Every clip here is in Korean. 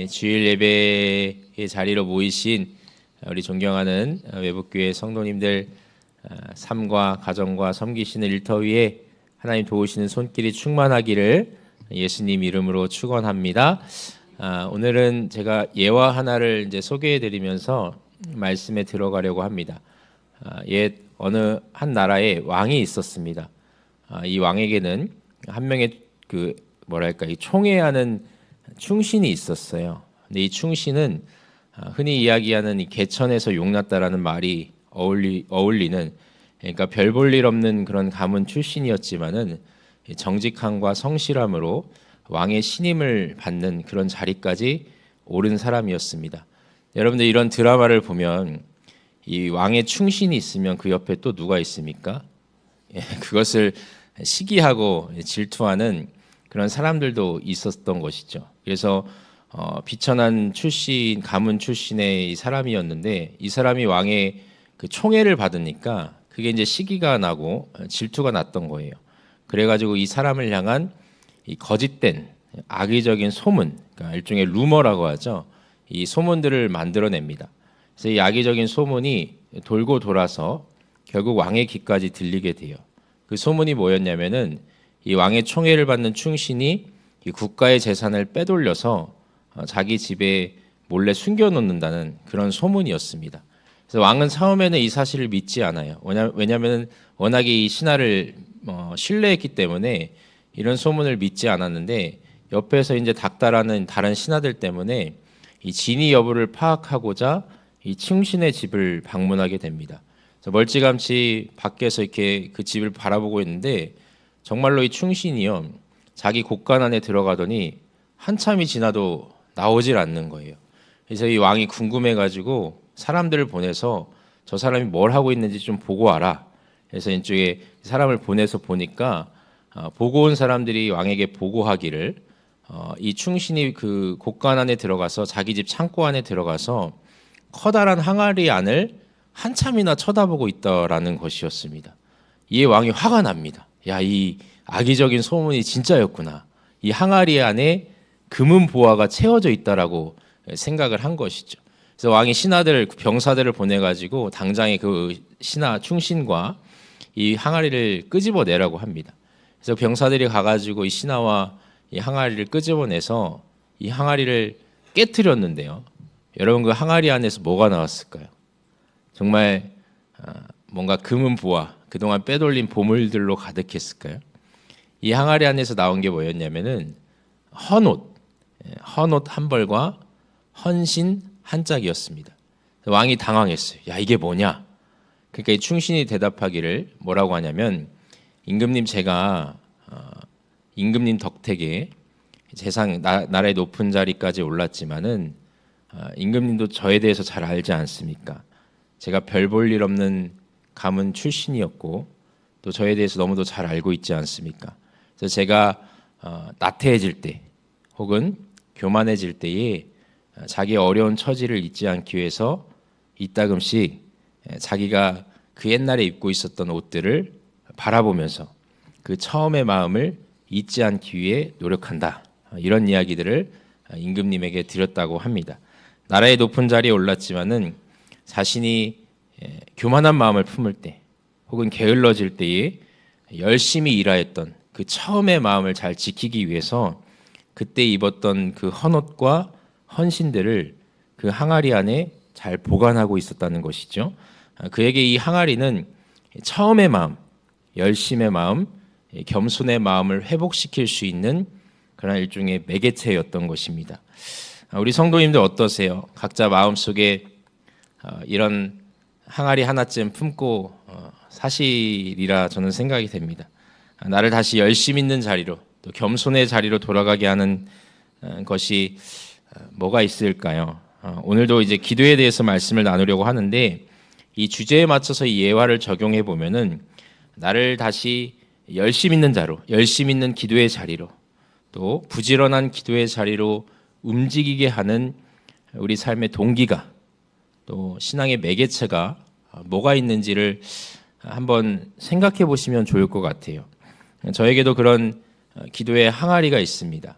주일 예배의 자리로 모이신 우리 존경하는 외북교회 성도님들, 삶과 가정과 섬기시는 일터 위에 하나님 도우시는 손길이 충만하기를 예수님 이름으로 축원합니다. 오늘은 제가 예화 하나를 이제 소개해드리면서 말씀에 들어가려고 합니다. 옛 어느 한 나라에 왕이 있었습니다. 이 왕에게는 한 명의 이 총애하는 충신이 있었어요. 근데 이 충신은 흔히 이야기하는 이 개천에서 용났다라는 말이 어울리는, 그러니까 별 볼 일 없는 그런 가문 출신이었지만은 정직함과 성실함으로 왕의 신임을 받는 그런 자리까지 오른 사람이었습니다. 여러분들 이런 드라마를 보면 이 왕의 충신이 있으면 그 옆에 또 누가 있습니까? 그것을 시기하고 질투하는 그런 사람들도 있었던 것이죠. 그래서 비천한 출신, 가문 출신의 이 사람이었는데 이 사람이 왕의 그 총애를 받으니까 그게 이제 시기가 나고 질투가 났던 거예요. 그래가지고 이 사람을 향한 이 거짓된 악의적인 소문, 그러니까 일종의 루머라고 하죠. 이 소문들을 만들어냅니다. 그래서 이 악의적인 소문이 돌고 돌아서 결국 왕의 귀까지 들리게 돼요. 그 소문이 뭐였냐면은 이 왕의 총애를 받는 충신이 이 국가의 재산을 빼돌려서 자기 집에 몰래 숨겨놓는다는 그런 소문이었습니다. 그래서 왕은 처음에는 이 사실을 믿지 않아요. 왜냐하면 워낙에 이 신하를 신뢰했기 때문에 이런 소문을 믿지 않았는데 옆에서 이제 닥달하는 다른 신하들 때문에 이 진위 여부를 파악하고자 이 충신의 집을 방문하게 됩니다. 그래서 멀찌감치 밖에서 이렇게 그 집을 바라보고 있는데 정말로 이 충신이요, 자기 곳간 안에 들어가더니 한참이 지나도 나오질 않는 거예요. 그래서 이 왕이 궁금해가지고 사람들을 보내서 저 사람이 뭘 하고 있는지 좀 보고 와라. 그래서 이쪽에 사람을 보내서 보니까 보고 온 사람들이 왕에게 보고하기를 이 충신이 그 곳간 안에 들어가서 자기 집 창고 안에 들어가서 커다란 항아리 안을 한참이나 쳐다보고 있다라는 것이었습니다. 이에 왕이 화가 납니다. 야, 이 악의적인 소문이 진짜였구나. 이 항아리 안에 금은 보화가 채워져 있다라고 생각을 한 것이죠. 그래서 왕이 신하들, 병사들을 보내가지고 당장에 그 신하 충신과 이 항아리를 끄집어내라고 합니다. 그래서 병사들이 가가지고 이 신하와 이 항아리를 끄집어내서 이 항아리를 깨트렸는데요. 여러분 그 항아리 안에서 뭐가 나왔을까요? 정말 뭔가 금은 보화, 그동안 빼돌린 보물들로 가득했을까요? 이 항아리 안에서 나온 게 뭐였냐면은 헌옷 한 벌과 헌신 한 짝이었습니다. 왕이 당황했어요. 야, 이게 뭐냐? 그러니까 이 충신이 대답하기를 뭐라고 하냐면, 임금님, 제가 임금님 덕택에 나라의 높은 자리까지 올랐지만은 임금님도 저에 대해서 잘 알지 않습니까? 제가 별 볼 일 없는 가문 출신이었고 또 저에 대해서 너무도 잘 알고 있지 않습니까? 그래서 제가 나태해질 때 혹은 교만해질 때에 자기의 어려운 처지를 잊지 않기 위해서 이따금씩 자기가 그 옛날에 입고 있었던 옷들을 바라보면서 그 처음의 마음을 잊지 않기 위해 노력한다. 이런 이야기들을 임금님에게 드렸다고 합니다. 나라의 높은 자리에 올랐지만은 자신이 교만한 마음을 품을 때 혹은 게을러질 때에 열심히 일하였던 그 처음의 마음을 잘 지키기 위해서 그때 입었던 그 헌옷과 헌신들을 그 항아리 안에 잘 보관하고 있었다는 것이죠. 그에게 이 항아리는 처음의 마음, 열심의 마음, 겸손의 마음을 회복시킬 수 있는 그런 일종의 매개체였던 것입니다. 우리 성도님들 어떠세요? 각자 마음속에 이런 항아리 하나쯤 품고 사시리라 저는 생각이 됩니다. 나를 다시 열심 있는 자리로, 또 겸손의 자리로 돌아가게 하는 것이 뭐가 있을까요? 오늘도 이제 기도에 대해서 말씀을 나누려고 하는데, 이 주제에 맞춰서 이 예화를 적용해 보면은 나를 다시 열심 있는 자로, 열심 있는 기도의 자리로, 또 부지런한 기도의 자리로 움직이게 하는 우리 삶의 동기가, 또 신앙의 매개체가 뭐가 있는지를 한번 생각해 보시면 좋을 것 같아요. 저에게도 그런 기도의 항아리가 있습니다.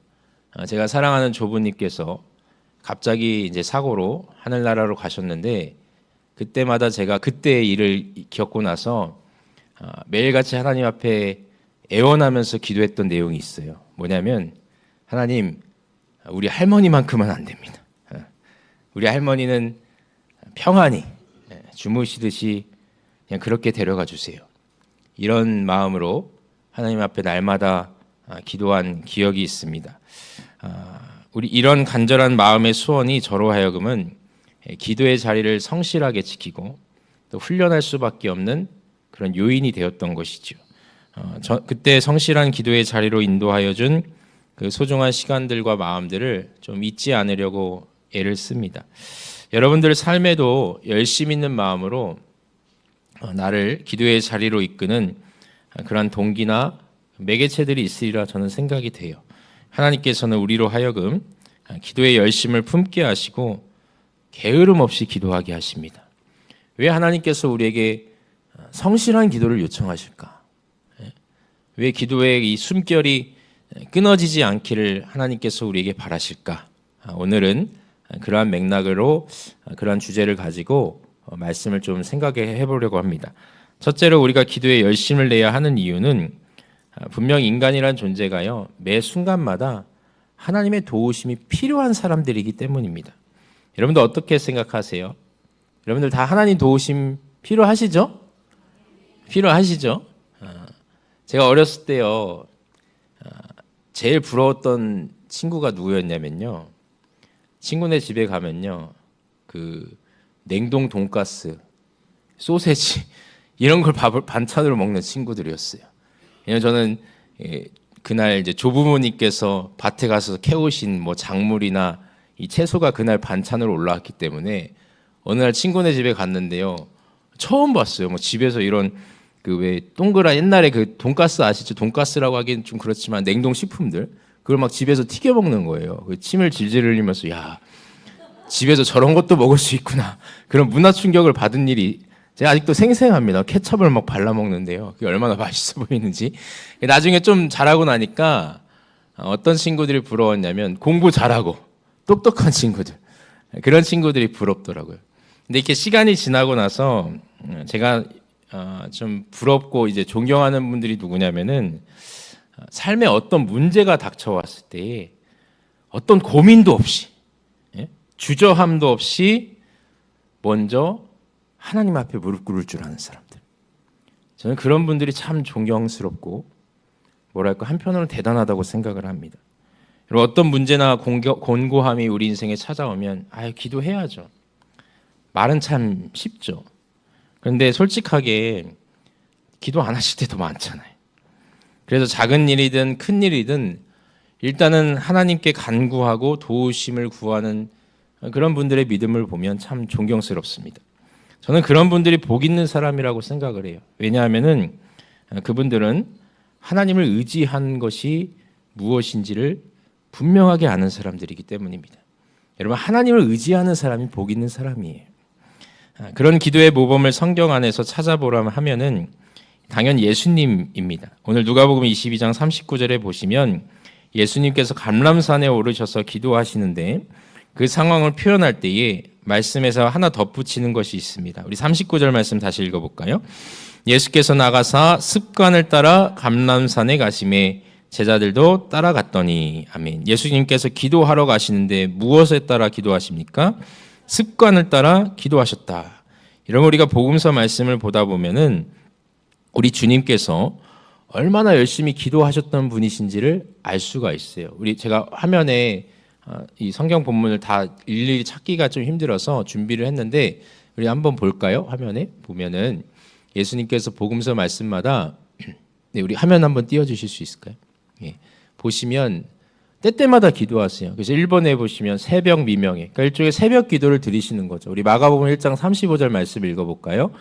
제가 사랑하는 조부님께서 갑자기 이제 사고로 하늘나라로 가셨는데 그때마다 제가 그때의 일을 겪고 나서 매일같이 하나님 앞에 애원하면서 기도했던 내용이 있어요. 뭐냐면 하나님, 우리 할머니만큼은 안 됩니다. 우리 할머니는 평안히 주무시듯이 그냥 그렇게 데려가 주세요. 이런 마음으로 하나님 앞에 날마다 기도한 기억이 있습니다. 우리 이런 간절한 마음의 소원이 저로 하여금은 기도의 자리를 성실하게 지키고 또 훈련할 수밖에 없는 그런 요인이 되었던 것이죠. 그때 성실한 기도의 자리로 인도하여 준 그 소중한 시간들과 마음들을 좀 잊지 않으려고 애를 씁니다. 여러분들 삶에도 열심 있는 마음으로 나를 기도의 자리로 이끄는 그러한 동기나 매개체들이 있으리라 저는 생각이 돼요. 하나님께서는 우리로 하여금 기도의 열심을 품게 하시고 게으름 없이 기도하게 하십니다. 왜 하나님께서 우리에게 성실한 기도를 요청하실까? 왜 기도의 이 숨결이 끊어지지 않기를 하나님께서 우리에게 바라실까? 오늘은 그러한 맥락으로 그러한 주제를 가지고 말씀을 좀 생각해 보려고 합니다. 첫째로 우리가 기도에 열심을 내야 하는 이유는 분명 인간이란 존재가요, 매 순간마다 하나님의 도우심이 필요한 사람들이기 때문입니다. 여러분들 어떻게 생각하세요? 여러분들 다 하나님 도우심 필요하시죠? 필요하시죠? 제가 어렸을 때요, 제일 부러웠던 친구가 누구였냐면요, 친구네 집에 가면요, 그 냉동 돈가스, 소세지 이런 걸 반찬으로 먹는 친구들이었어요. 왜냐면 저는 그날 이제 조부모님께서 밭에 가서 캐오신 뭐 작물이나 이 채소가 그날 반찬으로 올라왔기 때문에 어느 날 친구네 집에 갔는데요, 처음 봤어요. 뭐 집에서 이런 그 왜 동그란 옛날에 그 돈가스 아시죠? 돈가스라고 하기엔 좀 그렇지만 냉동 식품들 그걸 막 집에서 튀겨 먹는 거예요. 그 침을 질질 흘리면서 야, 집에서 저런 것도 먹을 수 있구나. 그런 문화 충격을 받은 일이 제가 아직도 생생합니다. 케첩을 막 발라 먹는데요. 그게 얼마나 맛있어 보이는지. 나중에 좀 자라고 나니까 어떤 친구들이 부러웠냐면 공부 잘하고 똑똑한 친구들. 그런 친구들이 부럽더라고요. 근데 이렇게 시간이 지나고 나서 제가 좀 부럽고 이제 존경하는 분들이 누구냐면은 삶에 어떤 문제가 닥쳐왔을 때 어떤 고민도 없이 주저함도 없이 먼저 하나님 앞에 무릎 꿇을 줄 아는 사람들. 저는 그런 분들이 참 존경스럽고 뭐랄까 한편으로는 대단하다고 생각을 합니다. 여러분 어떤 문제나 곤고함이 우리 인생에 찾아오면 기도해야죠. 말은 참 쉽죠. 그런데 솔직하게 기도 안 하실 때도 많잖아요. 그래서 작은 일이든 큰 일이든 일단은 하나님께 간구하고 도우심을 구하는 그런 분들의 믿음을 보면 참 존경스럽습니다. 저는 그런 분들이 복 있는 사람이라고 생각을 해요. 왜냐하면은 그분들은 하나님을 의지한 것이 무엇인지를 분명하게 아는 사람들이기 때문입니다. 여러분 하나님을 의지하는 사람이 복 있는 사람이에요. 그런 기도의 모범을 성경 안에서 찾아보라 하면은 당연 예수님입니다. 오늘 누가복음 22장 39절에 보시면 예수님께서 감람산에 오르셔서 기도하시는데 그 상황을 표현할 때에 말씀에서 하나 덧붙이는 것이 있습니다. 우리 39절 말씀 다시 읽어볼까요? 예수께서 나가사 습관을 따라 감람산에 가시매 제자들도 따라갔더니 아멘. 예수님께서 기도하러 가시는데 무엇에 따라 기도하십니까? 습관을 따라 기도하셨다. 이런 우리가 복음서 말씀을 보다 보면은 우리 주님께서 얼마나 열심히 기도하셨던 분이신지를 알 수가 있어요. 제가 화면에 이 성경 본문을 다 일일이 찾기가 좀 힘들어서 준비를 했는데 우리 한번 볼까요? 화면에 보면은 예수님께서 복음서 말씀마다 네, 우리 화면 한번 띄워주실 수 있을까요? 예. 보시면 때때마다 기도하세요. 그래서 1번에 보시면 새벽 미명에, 그러니까 일종의 새벽 기도를 드리시는 거죠. 우리 마가복음 1장 35절 말씀 읽어볼까요?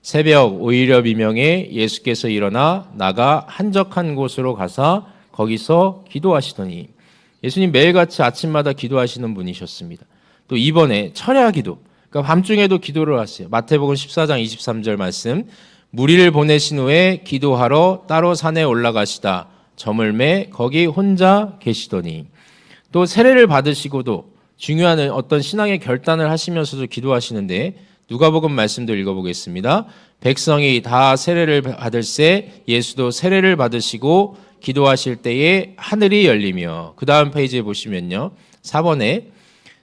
새벽 오히려 미명에 예수께서 일어나 나가 한적한 곳으로 가사 거기서 기도하시더니 예수님 매일같이 아침마다 기도하시는 분이셨습니다. 또 2번에 철야 기도, 그러니까 밤중에도 기도를 하세요. 마태복음 14장 23절 말씀, 무리를 보내신 후에 기도하러 따로 산에 올라가시다. 저물매 거기 혼자 계시더니 또 세례를 받으시고도 중요한 어떤 신앙의 결단을 하시면서도 기도하시는데 누가복음 말씀도 읽어보겠습니다. 백성이 다 세례를 받을새 예수도 세례를 받으시고 기도하실 때에 하늘이 열리며, 그 다음 페이지에 보시면요 4번에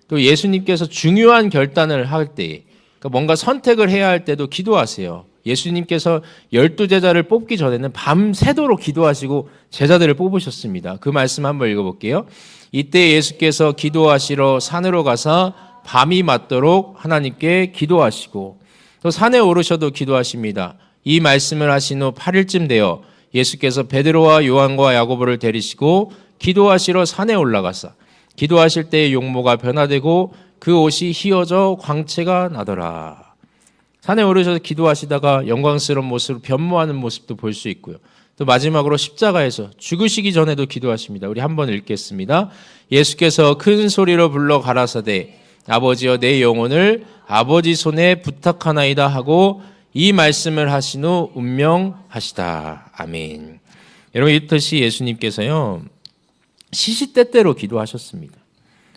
또 예수님께서 중요한 결단을 할 때, 그러니까 뭔가 선택을 해야 할 때도 기도하세요. 예수님께서 12제자를 뽑기 전에는 밤새도록 기도하시고 제자들을 뽑으셨습니다. 그 말씀 한번 읽어볼게요. 이때 예수께서 기도하시러 산으로 가사 밤이 맞도록 하나님께 기도하시고 또 산에 오르셔도 기도하십니다. 이 말씀을 하신 후 8일쯤 되어 예수께서 베드로와 요한과 야고보를 데리시고 기도하시러 산에 올라가사 기도하실 때의 용모가 변화되고 그 옷이 휘어져 광채가 나더라. 산에 오르셔서 기도하시다가 영광스러운 모습으로 변모하는 모습도 볼 수 있고요. 또 마지막으로 십자가에서 죽으시기 전에도 기도하십니다. 우리 한번 읽겠습니다. 예수께서 큰 소리로 불러 가라사대 아버지여 내 영혼을 아버지 손에 부탁하나이다 하고 이 말씀을 하신 후 운명하시다. 아멘. 여러분 이렇듯이 예수님께서요 시시때때로 기도하셨습니다.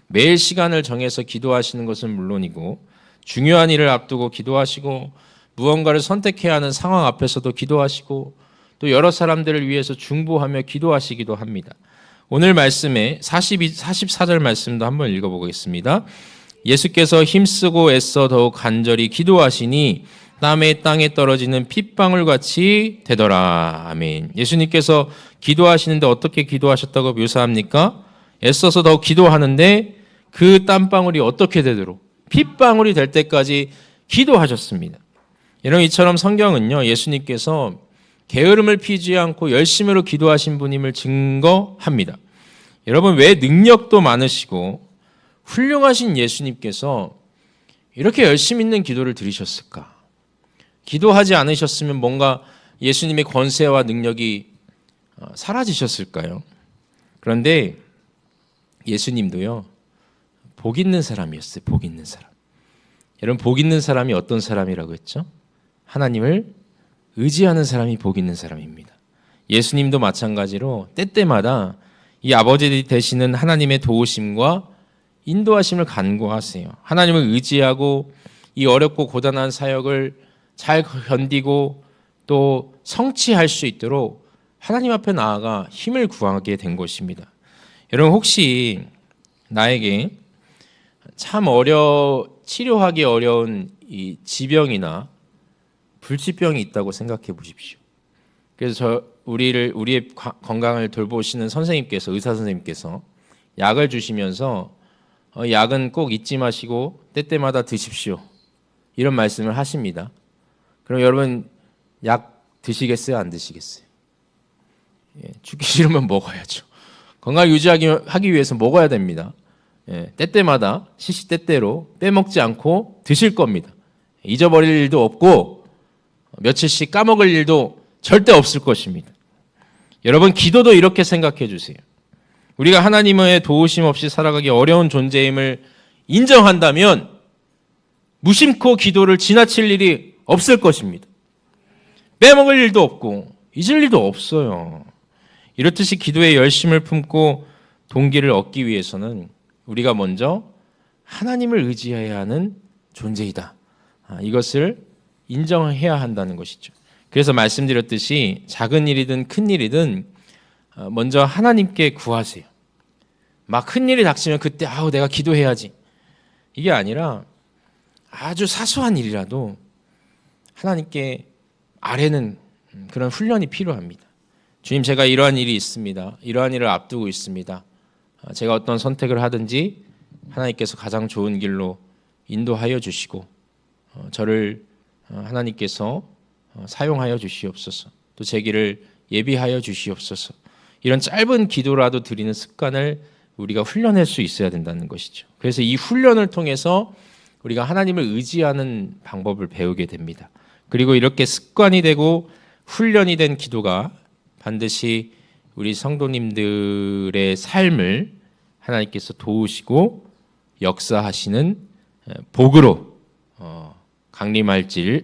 매일 시간을 정해서 기도하시는 것은 물론이고 중요한 일을 앞두고 기도하시고 무언가를 선택해야 하는 상황 앞에서도 기도하시고 또 여러 사람들을 위해서 중보하며 기도하시기도 합니다. 오늘 말씀에 44절 말씀도 한번 읽어보겠습니다. 예수께서 힘쓰고 애써 더욱 간절히 기도하시니 땀에 땅에 떨어지는 핏방울같이 되더라. 아멘. 예수님께서 기도하시는데 어떻게 기도하셨다고 묘사합니까? 애써서 더욱 기도하는데 그 땀방울이 어떻게 되도록 핏방울이 될 때까지 기도하셨습니다. 여러분 이처럼 성경은요 예수님께서 게으름을 피지 않고 열심으로 기도하신 분임을 증거합니다. 여러분 왜 능력도 많으시고 훌륭하신 예수님께서 이렇게 열심 있는 기도를 드리셨을까? 기도하지 않으셨으면 뭔가 예수님의 권세와 능력이 사라지셨을까요? 그런데 예수님도요 복 있는 사람이었어요. 복 있는 사람. 여러분 복 있는 사람이 어떤 사람이라고 했죠? 하나님을 의지하는 사람이 복 있는 사람입니다. 예수님도 마찬가지로 때때마다 이 아버지 되시는 하나님의 도우심과 인도하심을 간구하세요. 하나님을 의지하고 이 어렵고 고단한 사역을 잘 견디고 또 성취할 수 있도록 하나님 앞에 나아가 힘을 구하게 된 것입니다. 여러분 혹시 나에게 참 치료하기 어려운 이 지병이나 불치병이 있다고 생각해 보십시오. 그래서 우리의 건강을 돌보시는 선생님께서 의사 선생님께서 약을 주시면서 약은 꼭 잊지 마시고 때때마다 드십시오. 이런 말씀을 하십니다. 그럼 여러분 약 드시겠어요? 안 드시겠어요? 죽기 싫으면 먹어야죠. 건강을 유지하기 위해서 먹어야 됩니다. 때때마다 시시때때로 빼먹지 않고 드실 겁니다. 잊어버릴 일도 없고 며칠씩 까먹을 일도 절대 없을 것입니다. 여러분 기도도 이렇게 생각해 주세요. 우리가 하나님의 도우심 없이 살아가기 어려운 존재임을 인정한다면 무심코 기도를 지나칠 일이 없을 것입니다. 빼먹을 일도 없고 잊을 일도 없어요. 이렇듯이 기도의 열심을 품고 동기를 얻기 위해서는 우리가 먼저 하나님을 의지해야 하는 존재이다. 이것을 인정해야 한다는 것이죠. 그래서 말씀드렸듯이 작은 일이든 큰 일이든 먼저 하나님께 구하세요. 막 큰 일이 닥치면 그때 내가 기도해야지. 이게 아니라 아주 사소한 일이라도 하나님께 아뢰는 그런 훈련이 필요합니다. 주님 제가 이러한 일이 있습니다. 이러한 일을 앞두고 있습니다. 제가 어떤 선택을 하든지 하나님께서 가장 좋은 길로 인도하여 주시고 저를 하나님께서 사용하여 주시옵소서. 또 제 길을 예비하여 주시옵소서. 이런 짧은 기도라도 드리는 습관을 우리가 훈련할 수 있어야 된다는 것이죠. 그래서 이 훈련을 통해서 우리가 하나님을 의지하는 방법을 배우게 됩니다. 그리고 이렇게 습관이 되고 훈련이 된 기도가 반드시 우리 성도님들의 삶을 하나님께서 도우시고 역사하시는 복으로 강림할 줄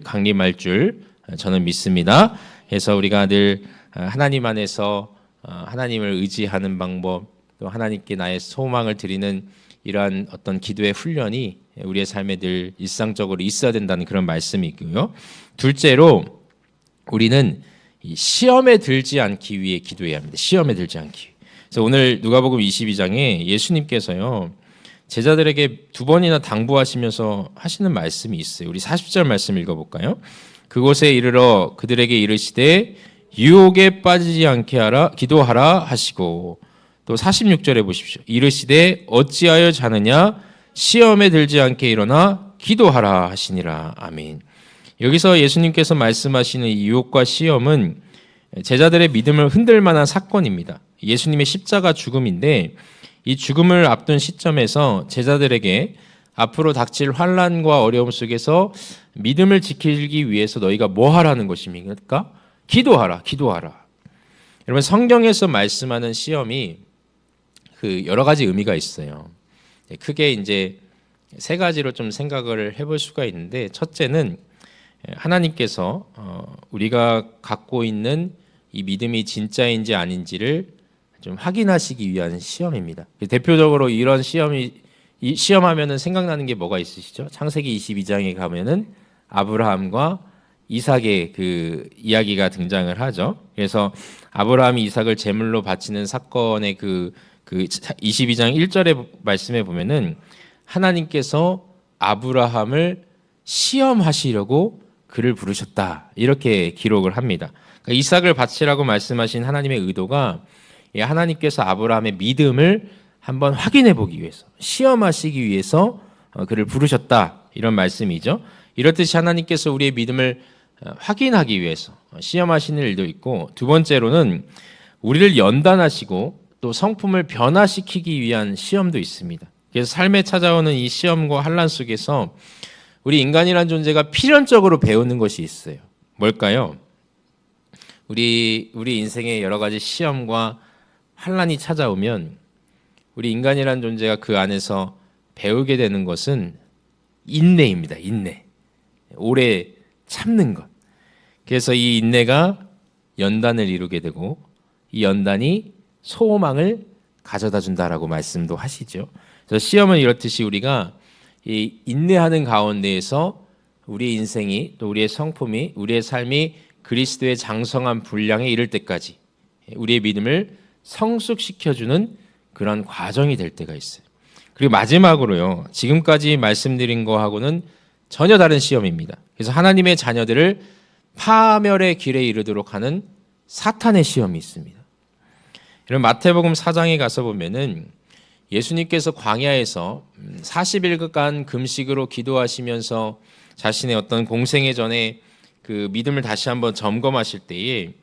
저는 믿습니다. 그래서 우리가 늘 하나님 안에서 하나님을 의지하는 방법, 또 하나님께 나의 소망을 드리는 이러한 어떤 기도의 훈련이 우리의 삶에 늘 일상적으로 있어야 된다는 그런 말씀이 있고요. 둘째로 우리는 이 시험에 들지 않기 위해 기도해야 합니다. 시험에 들지 않기 위해. 그래서 오늘 누가복음 22장에 예수님께서요 제자들에게 두 번이나 당부하시면서 하시는 말씀이 있어요. 우리 40절 말씀 읽어볼까요? 그곳에 이르러 그들에게 이르시되 유혹에 빠지지 않게 하라 기도하라 하시고, 또 46절에 보십시오. 이르시되 어찌하여 자느냐 시험에 들지 않게 일어나 기도하라 하시니라. 아멘. 여기서 예수님께서 말씀하시는 이 유혹과 시험은 제자들의 믿음을 흔들 만한 사건입니다. 예수님의 십자가 죽음인데 이 죽음을 앞둔 시점에서 제자들에게 앞으로 닥칠 환난과 어려움 속에서 믿음을 지키기 위해서 너희가 뭐 하라는 것입니까? 기도하라, 기도하라. 여러분 성경에서 말씀하는 시험이 그 여러 가지 의미가 있어요. 크게 이제 세 가지로 좀 생각을 해볼 수가 있는데, 첫째는 하나님께서 우리가 갖고 있는 이 믿음이 진짜인지 아닌지를 좀 확인하시기 위한 시험입니다. 대표적으로 이런 시험하면은 생각나는 게 뭐가 있으시죠? 창세기 22장에 가면은 아브라함과 이삭의 그 이야기가 등장을 하죠. 그래서 아브라함이 이삭을 제물로 바치는 사건의 그 22장 1절의 말씀에 보면은 하나님께서 아브라함을 시험하시려고 그를 부르셨다, 이렇게 기록을 합니다. 그러니까 이삭을 바치라고 말씀하신 하나님의 의도가 하나님께서 아브라함의 믿음을 한번 확인해 보기 위해서, 시험하시기 위해서 그를 부르셨다, 이런 말씀이죠. 이렇듯이 하나님께서 우리의 믿음을 확인하기 위해서 시험하시는 일도 있고, 두 번째로는 우리를 연단하시고 또 성품을 변화시키기 위한 시험도 있습니다. 그래서 삶에 찾아오는 이 시험과 환난 속에서 우리 인간이라는 존재가 필연적으로 배우는 것이 있어요. 뭘까요? 우리 인생에 여러 가지 시험과 환난이 찾아오면 우리 인간이라는 존재가 그 안에서 배우게 되는 것은 인내입니다. 인내. 오래 참는 것. 그래서 이 인내가 연단을 이루게 되고 이 연단이 소망을 가져다 준다라고 말씀도 하시죠. 그래서 시험은 이렇듯이 우리가 이 인내하는 가운데에서 우리의 인생이, 또 우리의 성품이, 우리의 삶이 그리스도의 장성한 분량에 이를 때까지 우리의 믿음을 성숙시켜주는 그런 과정이 될 때가 있어요. 그리고 마지막으로요, 지금까지 말씀드린 거하고는 전혀 다른 시험입니다. 그래서 하나님의 자녀들을 파멸의 길에 이르도록 하는 사탄의 시험이 있습니다. 이런 마태복음 4장에 가서 보면은 예수님께서 광야에서 40일간 금식으로 기도하시면서 자신의 어떤 공생애 전에 그 믿음을 다시 한번 점검하실 때에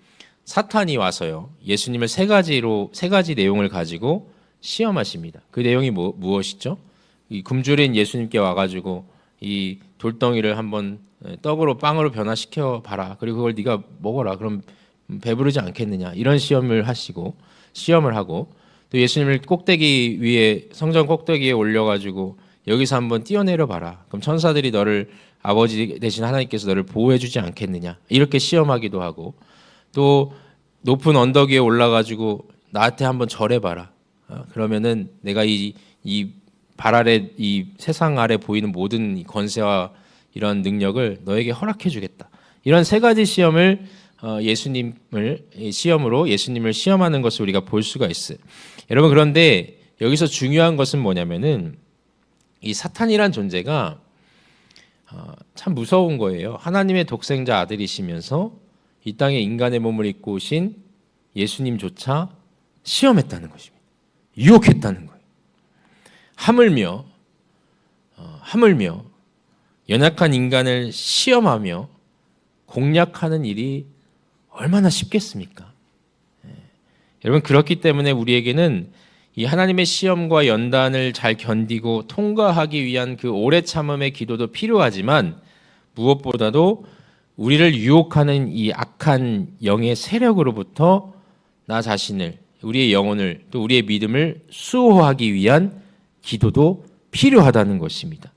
사탄이 와서요, 예수님을 세 가지 내용을 가지고 시험하십니다. 그 내용이 무엇이죠? 이 굶주린 예수님께 와가지고 이 돌덩이를 한번 떡으로 빵으로 변화시켜 봐라. 그리고 그걸 네가 먹어라. 그럼 배부르지 않겠느냐. 이런 시험을 하고, 또 예수님을 꼭대기 위에, 성전 꼭대기에 올려가지고 여기서 한번 뛰어내려 봐라. 그럼 천사들이 너를, 아버지 대신 하나님께서 너를 보호해주지 않겠느냐. 이렇게 시험하기도 하고, 또 높은 언덕 위에 올라가지고 나한테 한번 절해봐라. 그러면은 내가 이 발 아래, 이 세상 아래 보이는 모든 이 권세와 이런 능력을 너에게 허락해주겠다. 이런 세 가지 시험을 시험으로 예수님을 시험하는 것을 우리가 볼 수가 있어요. 여러분, 그런데 여기서 중요한 것은 뭐냐면은 이 사탄이란 존재가 참 무서운 거예요. 하나님의 독생자 아들이시면서 이 땅에 인간의 몸을 입고 오신 예수님조차 시험했다는 것입니다. 유혹했다는 거예요. 하물며 연약한 인간을 시험하며 공략하는 일이 얼마나 쉽겠습니까? 여러분, 그렇기 때문에 우리에게는 이 하나님의 시험과 연단을 잘 견디고 통과하기 위한 그 오래 참음의 기도도 필요하지만, 무엇보다도 우리를 유혹하는 이 악한 영의 세력으로부터 나 자신을, 우리의 영혼을, 또 우리의 믿음을 수호하기 위한 기도도 필요하다는 것입니다.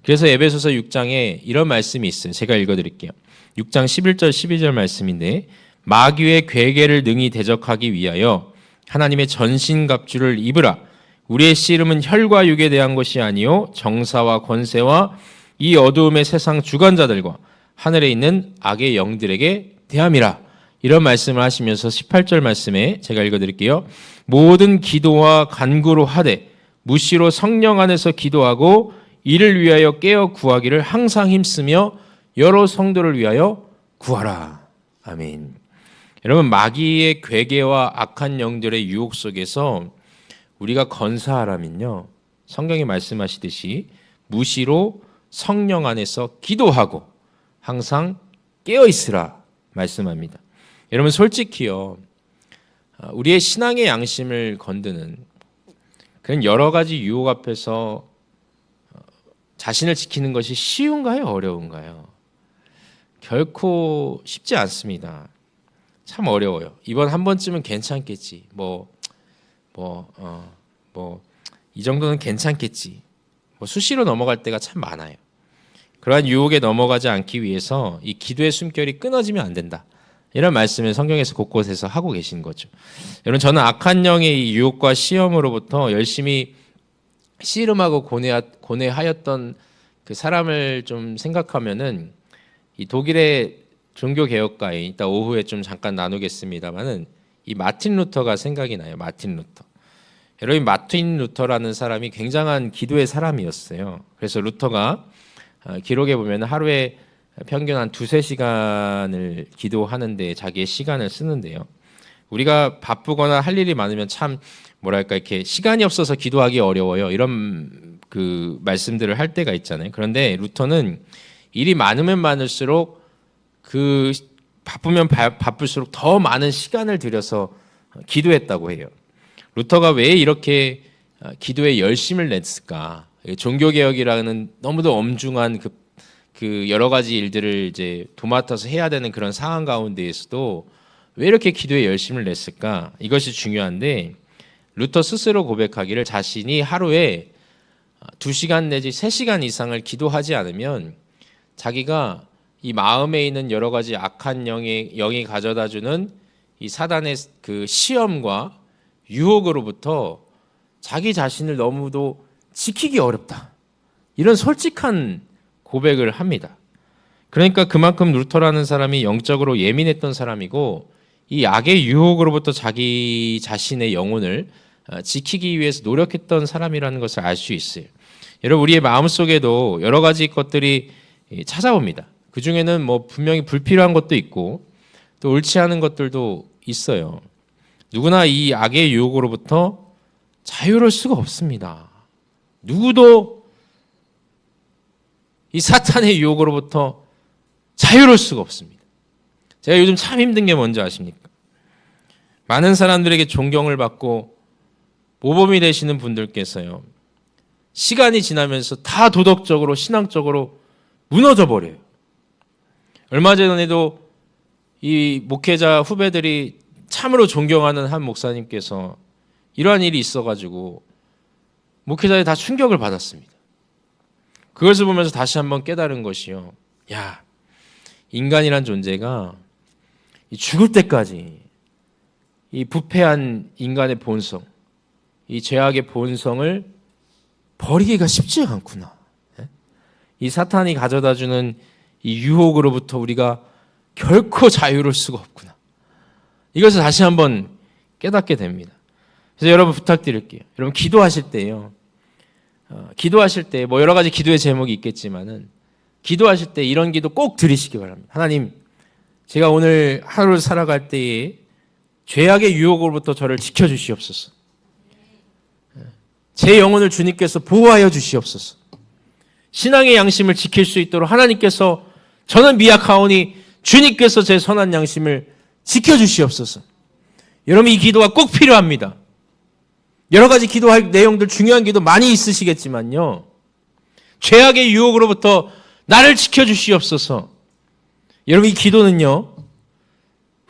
그래서 에베소서 6장에 이런 말씀이 있어요. 제가 읽어드릴게요. 6장 11절 12절 말씀인데, 마귀의 괴계를 능히 대적하기 위하여 하나님의 전신갑주를 입으라. 우리의 씨름은 혈과 육에 대한 것이 아니요 정사와 권세와 이 어두움의 세상 주관자들과 하늘에 있는 악의 영들에게 대함이라. 이런 말씀을 하시면서 18절 말씀에 제가 읽어드릴게요. 모든 기도와 간구로 하되 무시로 성령 안에서 기도하고 이를 위하여 깨어 구하기를 항상 힘쓰며 여러 성도를 위하여 구하라. 아멘. 여러분, 마귀의 괴계와 악한 영들의 유혹 속에서 우리가 건사하라면요, 성경이 말씀하시듯이 무시로 성령 안에서 기도하고 항상 깨어 있으라 말씀합니다. 여러분, 솔직히요, 우리의 신앙의 양심을 건드는 그런 여러 가지 유혹 앞에서 자신을 지키는 것이 쉬운가요? 어려운가요? 결코 쉽지 않습니다. 참 어려워요. 이번 한 번쯤은 괜찮겠지. 이 정도는 괜찮겠지. 수시로 넘어갈 때가 참 많아요. 그러한 유혹에 넘어가지 않기 위해서 이 기도의 숨결이 끊어지면 안 된다. 이런 말씀을 성경에서 곳곳에서 하고 계신 거죠. 여러분, 저는 악한 영의 이 유혹과 시험으로부터 열심히 씨름하고 고뇌하였던 그 사람을 좀 생각하면은 이 독일의 종교 개혁가인, 이따 오후에 좀 잠깐 나누겠습니다만은 이 마틴 루터가 생각이 나요. 마틴 루터. 여러분, 마틴 루터라는 사람이 굉장한 기도의 사람이었어요. 그래서 루터가 기록에 보면 하루에 평균 한 2-3시간을 기도하는데 자기의 시간을 쓰는데요. 우리가 바쁘거나 할 일이 많으면 참 이렇게 시간이 없어서 기도하기 어려워요. 이런 그 말씀들을 할 때가 있잖아요. 그런데 루터는 일이 많으면 많을수록 그 바쁘면 바쁠수록 더 많은 시간을 들여서 기도했다고 해요. 루터가 왜 이렇게 기도에 열심을 냈을까? 종교개혁이라는 너무도 엄중한 그 여러 가지 일들을 이제 도맡아서 해야 되는 그런 상황 가운데에서도 왜 이렇게 기도에 열심을 냈을까? 이것이 중요한데, 루터 스스로 고백하기를 자신이 하루에 2시간 내지 3시간 이상을 기도하지 않으면 자기가 이 마음에 있는 여러 가지 악한 영이 가져다주는 이 사단의 그 시험과 유혹으로부터 자기 자신을 너무도 지키기 어렵다. 이런 솔직한 고백을 합니다. 그러니까 그만큼 루터라는 사람이 영적으로 예민했던 사람이고, 이 악의 유혹으로부터 자기 자신의 영혼을 지키기 위해서 노력했던 사람이라는 것을 알 수 있어요. 여러분, 우리의 마음속에도 여러 가지 것들이 찾아옵니다. 그 중에는 분명히 불필요한 것도 있고 또 옳지 않은 것들도 있어요. 누구나 이 악의 유혹으로부터 자유로울 수가 없습니다. 누구도 이 사탄의 유혹으로부터 자유로울 수가 없습니다. 제가 요즘 참 힘든 게 뭔지 아십니까? 많은 사람들에게 존경을 받고 모범이 되시는 분들께서요, 시간이 지나면서 다 도덕적으로 신앙적으로 무너져 버려요. 얼마 전에도 이 목회자 후배들이 참으로 존경하는 한 목사님께서 이러한 일이 있어가지고 목회자들이 다 충격을 받았습니다. 그것을 보면서 다시 한번 깨달은 것이요, 야, 인간이란 존재가 죽을 때까지 이 부패한 인간의 본성, 이 죄악의 본성을 버리기가 쉽지가 않구나. 이 사탄이 가져다주는 이 유혹으로부터 우리가 결코 자유로울 수가 없구나. 이것을 다시 한번 깨닫게 됩니다. 그래서 여러분, 부탁드릴게요. 여러분, 기도하실 때요, 기도하실 때 여러 가지 기도의 제목이 있겠지만은 기도하실 때 이런 기도 꼭 드리시기 바랍니다. 하나님, 제가 오늘 하루를 살아갈 때에 죄악의 유혹으로부터 저를 지켜주시옵소서. 제 영혼을 주님께서 보호하여 주시옵소서. 신앙의 양심을 지킬 수 있도록 하나님께서, 저는 미약하오니 주님께서 제 선한 양심을 지켜주시옵소서. 여러분, 이 기도가 꼭 필요합니다. 여러 가지 기도할 내용들, 중요한 기도 많이 있으시겠지만요, 죄악의 유혹으로부터 나를 지켜주시옵소서. 여러분, 이 기도는요,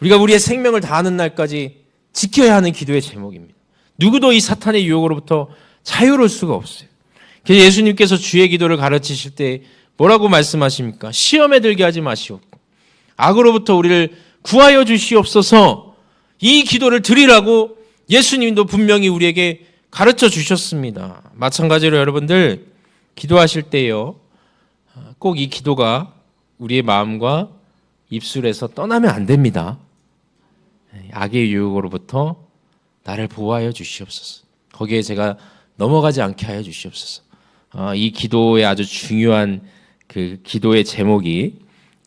우리가 우리의 생명을 다하는 날까지 지켜야 하는 기도의 제목입니다. 누구도 이 사탄의 유혹으로부터 자유로울 수가 없어요. 그래서 예수님께서 주의 기도를 가르치실 때 뭐라고 말씀하십니까? 시험에 들게 하지 마시옵고 악으로부터 우리를 구하여 주시옵소서. 이 기도를 드리라고 예수님도 분명히 우리에게 가르쳐 주셨습니다. 마찬가지로 여러분들 기도하실 때요, 꼭 이 기도가 우리의 마음과 입술에서 떠나면 안 됩니다. 악의 유혹으로부터 나를 보호하여 주시옵소서. 거기에 제가 넘어가지 않게 하여 주시옵소서. 이 기도의 아주 중요한 그 기도의 제목이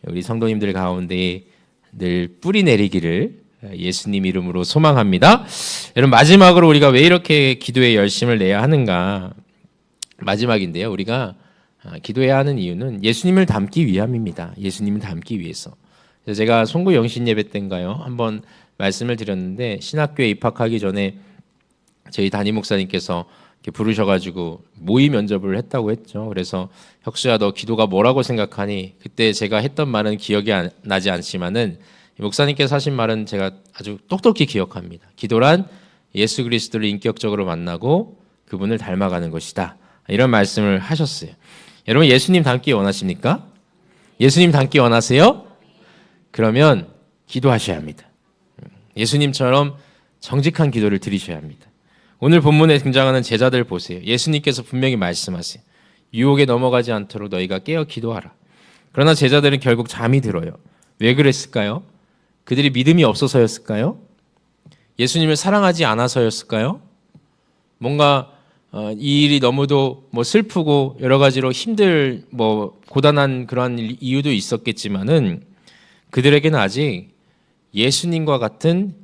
우리 성도님들 가운데 늘 뿌리 내리기를 예수님 이름으로 소망합니다. 여러분, 마지막으로 우리가 왜 이렇게 기도에 열심을 내야 하는가? 마지막인데요, 우리가 기도해야 하는 이유는 예수님을 닮기 위함입니다. 예수님을 닮기 위해서. 그래서 제가 송구 영신 예배 때인가요, 한번 말씀을 드렸는데, 신학교에 입학하기 전에 저희 담임 목사님께서 이렇게 부르셔가지고 모의 면접을 했다고 했죠. 그래서 혁수야, 너 기도가 뭐라고 생각하니? 그때 제가 했던 말은 기억이 나지 않지만은 목사님께서 하신 말은 제가 아주 똑똑히 기억합니다. 기도란 예수 그리스도를 인격적으로 만나고 그분을 닮아가는 것이다, 이런 말씀을 하셨어요. 여러분, 예수님 닮기 원하십니까? 예수님 닮기 원하세요? 그러면 기도하셔야 합니다. 예수님처럼 정직한 기도를 드리셔야 합니다. 오늘 본문에 등장하는 제자들 보세요. 예수님께서 분명히 말씀하세요. 유혹에 넘어가지 않도록 너희가 깨어 기도하라. 그러나 제자들은 결국 잠이 들어요. 왜 그랬을까요? 그들이 믿음이 없어서였을까요? 예수님을 사랑하지 않아서였을까요? 뭔가 이 일이 너무도 슬프고 여러 가지로 고단한 그런 이유도 있었겠지만은 그들에게는 아직 예수님과 같은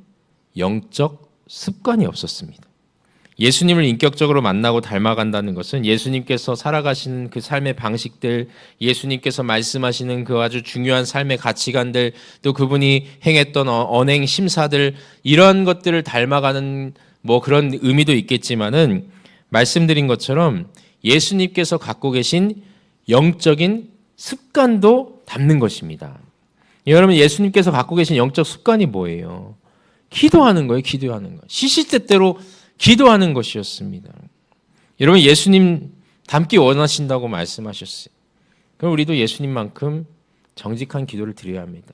영적 습관이 없었습니다. 예수님을 인격적으로 만나고 닮아간다는 것은 예수님께서 살아가시는 그 삶의 방식들, 예수님께서 말씀하시는 그 아주 중요한 삶의 가치관들, 또 그분이 행했던 언행 심사들, 이런 것들을 닮아가는 그런 의미도 있겠지만은, 말씀드린 것처럼 예수님께서 갖고 계신 영적인 습관도 담는 것입니다. 여러분, 예수님께서 갖고 계신 영적 습관이 뭐예요? 기도하는 거예요. 기도하는 거. 시시때때로 기도하는 것이었습니다. 여러분, 예수님 닮기 원하신다고 말씀하셨어요. 그럼 우리도 예수님만큼 정직한 기도를 드려야 합니다.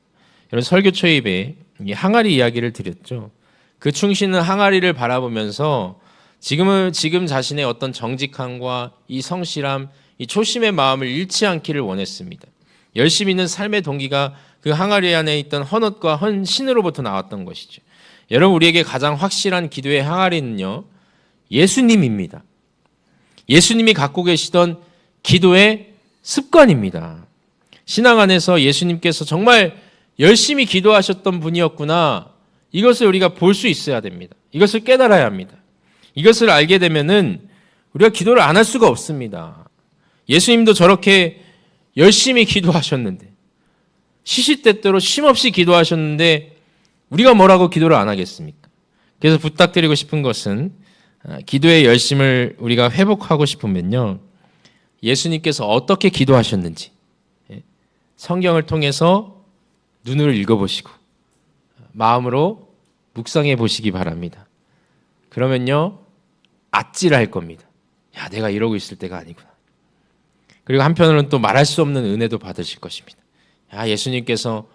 여러분, 설교 초입에 항아리 이야기를 드렸죠. 그 충신은 항아리를 바라보면서 지금 자신의 어떤 정직함과 이 성실함, 이 초심의 마음을 잃지 않기를 원했습니다. 열심히 있는 삶의 동기가 그 항아리 안에 있던 헌옷과 헌신으로부터 나왔던 것이죠. 여러분, 우리에게 가장 확실한 기도의 항아리는요, 예수님입니다. 예수님이 갖고 계시던 기도의 습관입니다. 신앙 안에서 예수님께서 정말 열심히 기도하셨던 분이었구나, 이것을 우리가 볼 수 있어야 됩니다. 이것을 깨달아야 합니다. 이것을 알게 되면은 우리가 기도를 안 할 수가 없습니다. 예수님도 저렇게 열심히 기도하셨는데, 시시때때로 쉼없이 기도하셨는데 우리가 뭐라고 기도를 안 하겠습니까? 그래서 부탁드리고 싶은 것은, 기도의 열심을 우리가 회복하고 싶으면요, 예수님께서 어떻게 기도하셨는지 성경을 통해서 눈을 읽어보시고 마음으로 묵상해 보시기 바랍니다. 그러면요, 아찔할 겁니다. 야, 내가 이러고 있을 때가 아니구나. 그리고 한편으로는 또 말할 수 없는 은혜도 받으실 것입니다. 야, 예수님께서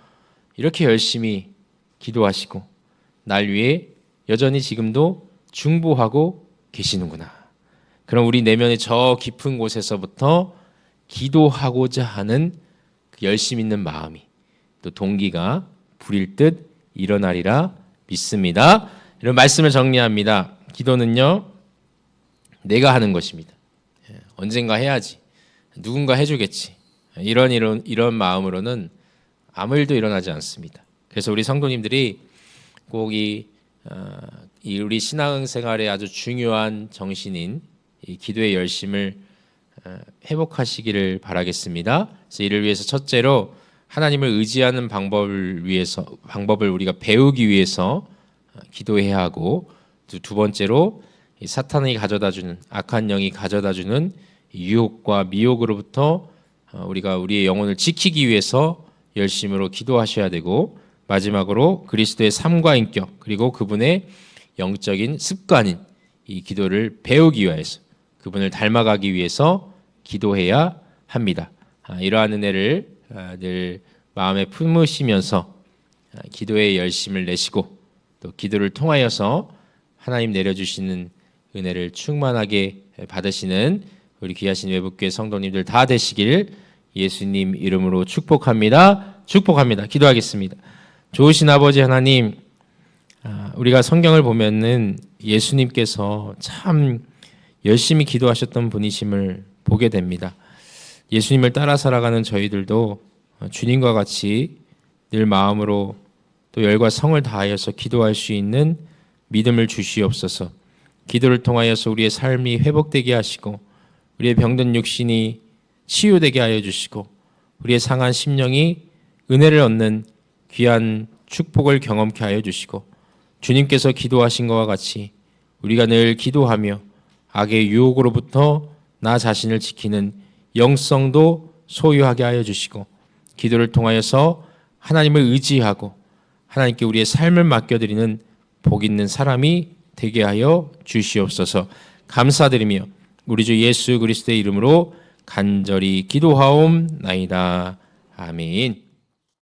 이렇게 열심히 기도하시고 날 위해 여전히 지금도 중보하고 계시는구나. 그럼 우리 내면의 저 깊은 곳에서부터 기도하고자 하는 그 열심 있는 마음이, 또 동기가 불일 듯 일어나리라 믿습니다. 이런 말씀을 정리합니다. 기도는요, 내가 하는 것입니다. 언젠가 해야지, 누군가 해주겠지, 이런 마음으로는 아무 일도 일어나지 않습니다. 그래서 우리 성도님들이 꼭 이 우리 신앙생활의 아주 중요한 정신인 이 기도의 열심을 회복하시기를 바라겠습니다. 그래서 이를 위해서 첫째로 하나님을 의지하는 방법을 우리가 배우기 위해서 기도해야 하고, 두 번째로 사탄이 가져다주는, 악한 영이 가져다주는 유혹과 미혹으로부터 우리가 우리의 영혼을 지키기 위해서 열심으로 기도하셔야 되고, 마지막으로 그리스도의 삶과 인격, 그리고 그분의 영적인 습관인 이 기도를 배우기 위해서, 그분을 닮아가기 위해서 기도해야 합니다. 이러한 은혜를 늘 마음에 품으시면서 기도에 열심을 내시고, 또 기도를 통하여서 하나님 내려주시는 은혜를 충만하게 받으시는 우리 귀하신 외국교회 성도님들 다 되시길 예수님 이름으로 축복합니다. 축복합니다. 기도하겠습니다. 좋으신 아버지 하나님, 우리가 성경을 보면은 예수님께서 참 열심히 기도하셨던 분이심을 보게 됩니다. 예수님을 따라 살아가는 저희들도 주님과 같이 늘 마음으로 또 열과 성을 다하여서 기도할 수 있는 믿음을 주시옵소서. 기도를 통하여서 우리의 삶이 회복되게 하시고 우리의 병든 육신이 치유되게 하여 주시고 우리의 상한 심령이 은혜를 얻는 귀한 축복을 경험케 하여 주시고 주님께서 기도하신 것과 같이 우리가 늘 기도하며 악의 유혹으로부터 나 자신을 지키는 영성도 소유하게 하여 주시고 기도를 통하여서 하나님을 의지하고 하나님께 우리의 삶을 맡겨드리는 복 있는 사람이 되게 하여 주시옵소서. 감사드리며 우리 주 예수 그리스도의 이름으로 간절히 기도하옵나이다. 아멘.